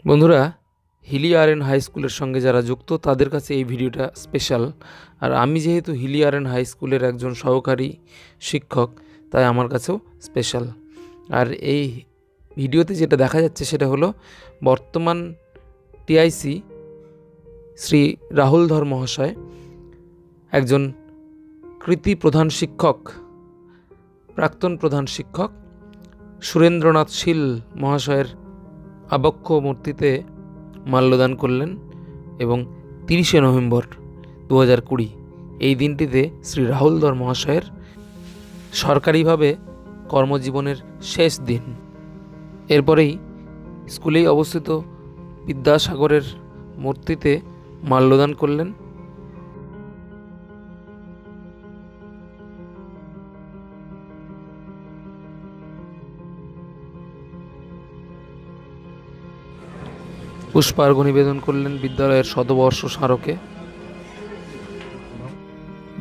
বন্ধুরা, Hili R high স্কুলের সঙ্গে যারা যুক্ত তাদের কাছে এই ভিডিওটা স্পেশাল। আর আমি যেহেতু হিলি আরএন হাই স্কুলের একজন সহকারী শিক্ষক, তাই আমার কাছেও স্পেশাল। আর এই ভিডিওতে যেটা দেখা যাচ্ছে সেটা হলো বর্তমান টিআইসি শ্রী রাহুল ধর মহাশয়, একজন কৃতি প্রধান শিক্ষক, প্রাক্তন প্রধান শিক্ষক সুরেন্দ্রনাথ শীল মহাশয়ের আবক্ষ মূর্তিতে মাল্যদান করলেন এবং 30শে নভেম্বর 2020 এই দিনটিতে শ্রী রাহুল ধর মহাশয়ের সরকারিভাবে কর্মজীবনের শেষ দিন। এরপরেই স্কুলেই অবস্থিত বিদ্যাসাগরের মূর্তিতে মাল্যদান করলেন। পুষ্পার্ঘ নিবেদন করলেন বিদ্যালয়ের শতবর্ষ স্মারকে।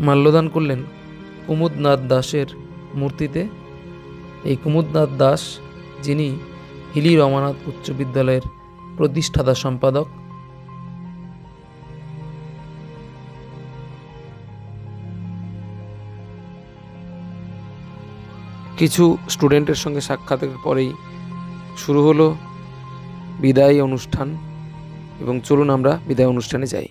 মাল্যদান করলেন কুমুদনাথ দাসের মূর্তিতে। এই কুমুদনাথ দাস, যিনি হিলি রমানাথ উচ্চ বিদ্যালয়ের প্রতিষ্ঠাতা সম্পাদক। কিছু স্টুডেন্টের সঙ্গে সাক্ষাতের পরেই শুরু হলো বিদায় অনুষ্ঠান, এবং চলুন আমরা বিদায় অনুষ্ঠানে যাই।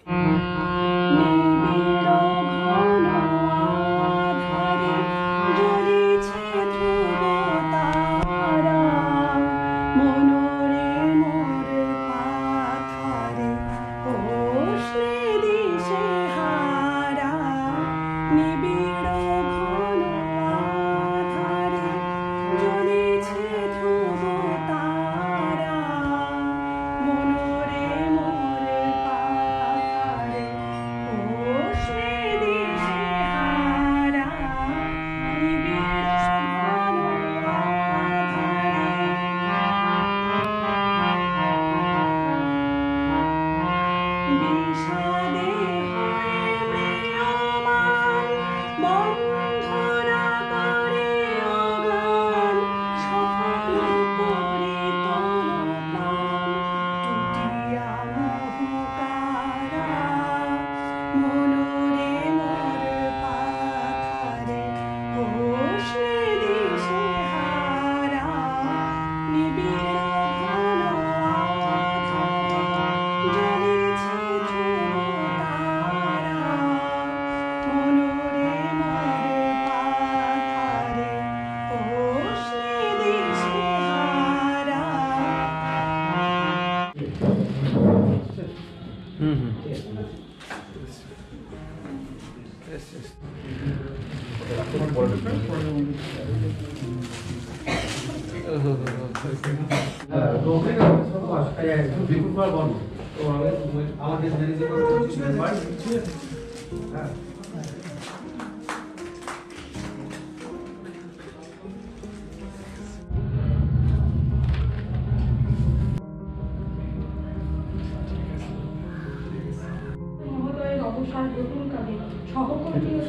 সহকর্মী ও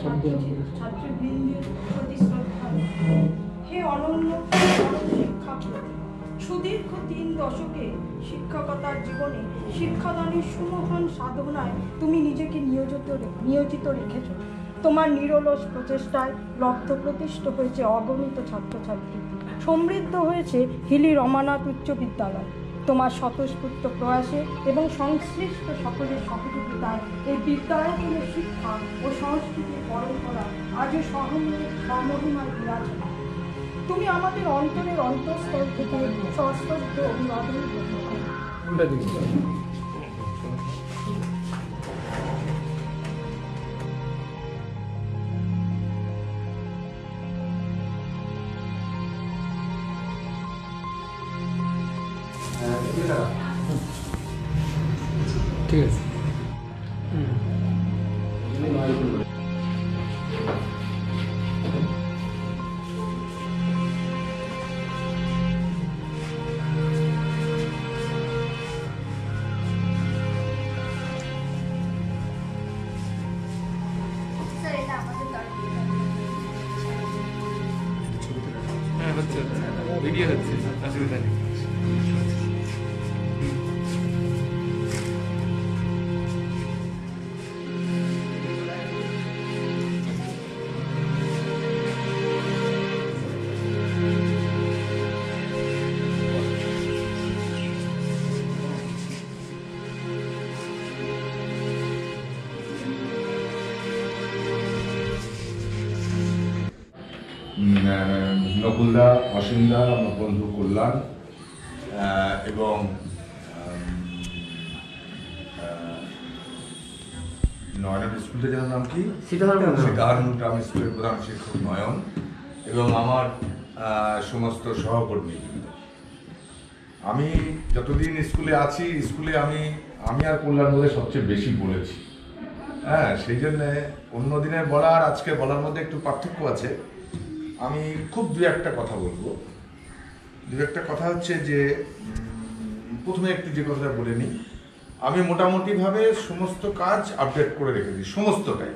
ছাত্রবৃন্দের প্রতি শ্রদ্ধা। হে অনন্য শিক্ষক, সুদীর্ঘ 3 দশকে শিক্ষকতার জীবনে শিক্ষাদানের সুমহান সাধনায় তুমি নিজেকে নিয়োজিত রেখেছ। তোমার নিরলস প্রচেষ্টায় লব্ধ প্রতিষ্ঠ হয়েছে অগণিত ছাত্রছাত্রী, সমৃদ্ধ হয়েছে হিলি রমানাথ উচ্চ বিদ্যালয়। তোমার স্বতঃস্ফূর্ত প্রয়াসে এবং সংশ্লিষ্ট সকলের সহযোগিতায় এই বিদ্যায়তনের শিক্ষা ও সংস্কৃতির পরম্পরা আজও সমহিমায় বিরাজমান। তুমি আমাদের অন্তরের অন্তঃস্থল থেকে সশ্রদ্ধ অভিবাদন গ্রহণ করো। ঠিক আছে। হচ্ছে ভিডিও হচ্ছে, অসুবিধা নেই। বাবুলদা, অসীমদা, আমার বন্ধু কল্যাণ এবং নয়ন স্কুলটা যেন নাম কি, সীতাহারণ গ্রাম স্কুলের প্রধান শিক্ষক নয়ন এবং আমার সমস্ত সহকর্মী। আমি যতদিন স্কুলে আছি, স্কুলে আমি আর কল্যাণ বলে সবচেয়ে বেশি বলেছি। হ্যাঁ, সেই জন্যে অন্য দিনের বলা আর আজকে বলার মধ্যে একটু পার্থক্য আছে। আমি খুব দু একটা কথা বলবো। দু একটা কথা হচ্ছে যে প্রথমে একটু যে কথাটা বলে নিই, আমি মোটামুটিভাবে সমস্ত কাজ আপডেট করে রেখেছি, সমস্তটাই।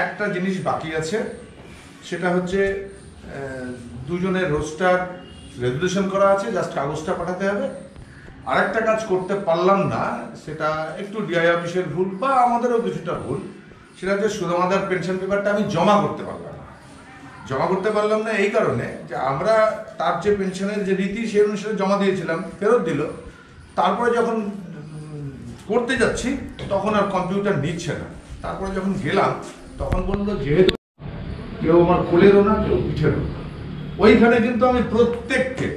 একটা জিনিস বাকি আছে, সেটা হচ্ছে দুজনের রোস্টার রেজুলেশন করা আছে, জাস্ট কাগজটা পাঠাতে হবে। আরেকটা কাজ করতে পারলাম না, সেটা একটু ডিআই অফিসের ভুল বা আমাদেরও কিছুটা ভুল, সেটা হচ্ছে সুদামাদার পেনশন পেপারটা আমি জমা করতে পারলাম না এই কারণে যে আমরা তার যে পেনশনের যে রীতি সেই অনুসারে জমা দিয়েছিলাম, ফেরত দিল। তারপরে যখন করতে যাচ্ছি তখন আর কম্পিউটার নিচ্ছে না। তারপরে যখন গেলাম তখন বললো যেহেতু কেউ আমার কোলেরও না, কেউ পিঠেরও না, ওইখানে কিন্তু আমি প্রত্যেককে,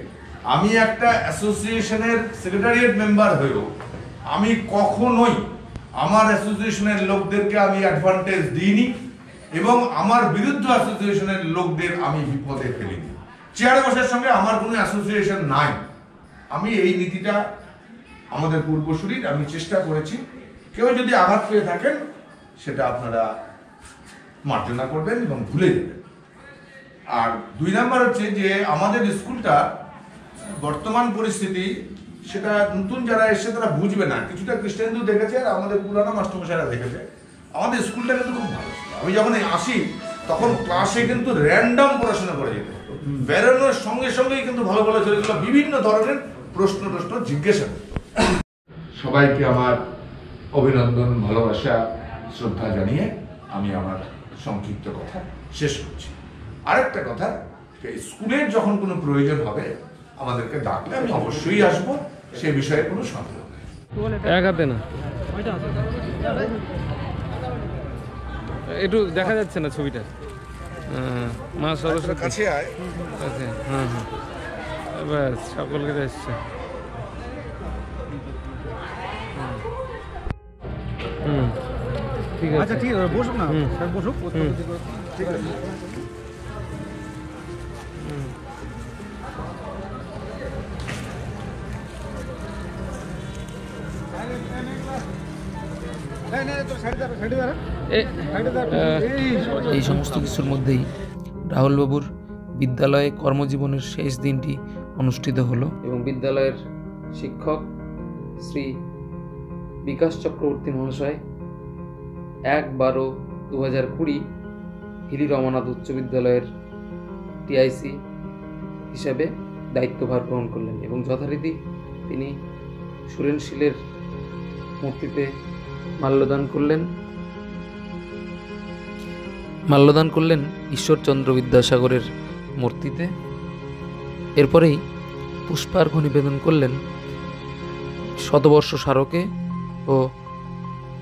আমি একটা অ্যাসোসিয়েশনের সেক্রেটারিয়েট মেম্বার হয়েও আমি কখনোই আমার অ্যাসোসিয়েশনের লোকদেরকে আমি অ্যাডভান্টেজ দিইনি এবং আমার বিরুদ্ধে অ্যাসোসিয়েশনের লোকদের আমি বিপদে ফেলিনি। চেয়ারে বসার সঙ্গে আমার কোনো অ্যাসোসিয়েশন নাই। আমি এই নীতিটা আমাদের পূর্বসূরির আমি চেষ্টা করেছি। কেউ যদি আঘাত পেয়ে থাকেন সেটা আপনারা মার্জনা করবেন এবং ভুলে যাবেন। আর দুই নাম্বার হচ্ছে যে আমাদের স্কুলটা বর্তমান পরিস্থিতি, সেটা নতুন যারা এসে তারা বুঝবে না। কিছুটা খ্রিস্টানদের দেখেছে আর আমাদের পুরানো মাস্টারমশাইরা দেখেছে। আমাদের স্কুলটা কিন্তু খুব ভালো ছিল। আমি যখন আসি তখন ক্লাসে কিন্তু র্যান্ডম পড়াশোনা করে যেত, বেরোনোর সঙ্গে সঙ্গেই কিন্তু ভালো ভালো ছেলেগুলো বিভিন্ন ধরনের প্রশ্ন জিজ্ঞাসা করত। সবাইকে আমার অভিনন্দন, ভালোবাসা, শ্রদ্ধা জানিয়ে আমি আমার সংক্ষিপ্ত কথা শেষ করছি। আরেকটা কথা, স্কুলের যখন কোনো প্রয়োজন হবে আমাদেরকে ডাকলে আমি অবশ্যই আসবো, সে বিষয়ে কোনো সন্দেহ নেই। এক হাতে না, একটু দেখা যাচ্ছে না ছবিটা। মা সরস্বতী কাছে আয়। হ্যাঁ হ্যাঁ, ব্যাস সকলকে এসছে। ঠিক আছে, আচ্ছা ঠিক আছে, বসুক না, স্যার বসুক। ঠিক আছে। এই সমস্ত কিছুর মধ্যেই রাহুলবাবুর বিদ্যালয়ে কর্মজীবনের শেষ দিনটি অনুষ্ঠিত হলো এবং বিদ্যালয়ের শিক্ষক শ্রী বিকাশ চক্রবর্তী মহাশয় 1/12/2020 হিলি রমানাথ উচ্চ বিদ্যালয়ের টিআইসি হিসাবে দায়িত্বভার গ্রহণ করলেন এবং যথারীতি তিনি সুরেনশীলের মূর্তিতে মাল্যদান করলেন ঈশ্বরচন্দ্র বিদ্যাসাগরের মূর্তিতে। এরপরেই পুষ্পার্ঘ্য নিবেদন করলেন শতবর্ষ স্মারকে ও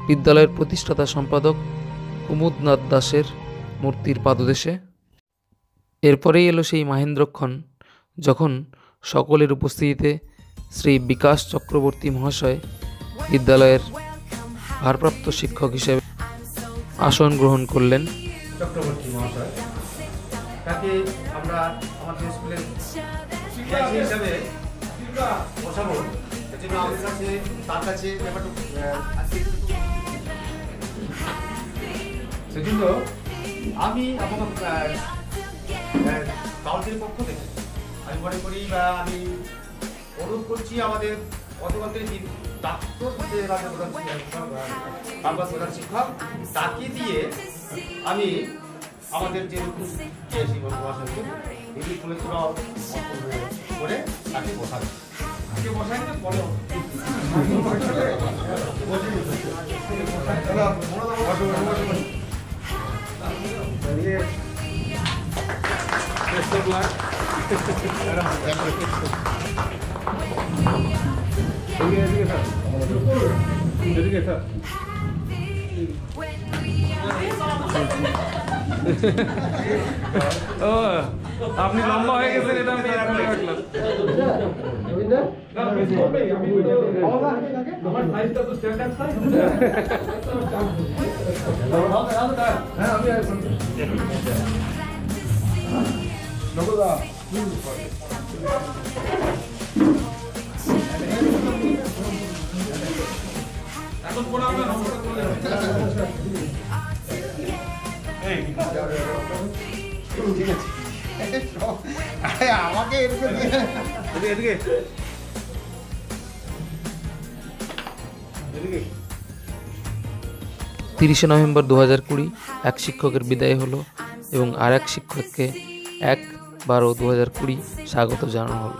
বিদ্যালয়ের প্রতিষ্ঠাতা সম্পাদক কুমুদনাথ দাসের মূর্তির পাদদেশে। এরপরেই এলো সেই মাহেন্দ্রক্ষণ যখন সকলের উপস্থিতিতে শ্রী বিকাশ চক্রবর্তী মহাশয় বিদ্যালয়ের ভারপ্রাপ্ত শিক্ষক হিসেবে আসন গ্রহণ করলেন। চক্রবর্তী মহাশয়, তাকে আমরা আমাদের স্কুলের টিআইসি হিসাবে বসাবো, সেজন্য আমাদের কাছে তার কাছে ব্যাপারটা সেজন্য আমি আপনার কাউন্সিলের পক্ষ থেকে আমি মনে করি বা আমি অনুরোধ করছি আমাদের গতকালকে প্রধান শিক্ষক তাকে দিয়ে আমি আমাদের যে করে তাকে বসাবো, বসাই পরে আপনি লম্বা হয়ে গেছেন, এটা আমি এখনই রাখলাম। আমাকে এদিকে এদিকে 30শে নভেম্বর 2020 এক শিক্ষকের বিদায় হলো এবং আর এক শিক্ষককে 1/12/2020 স্বাগত জানানো হলো।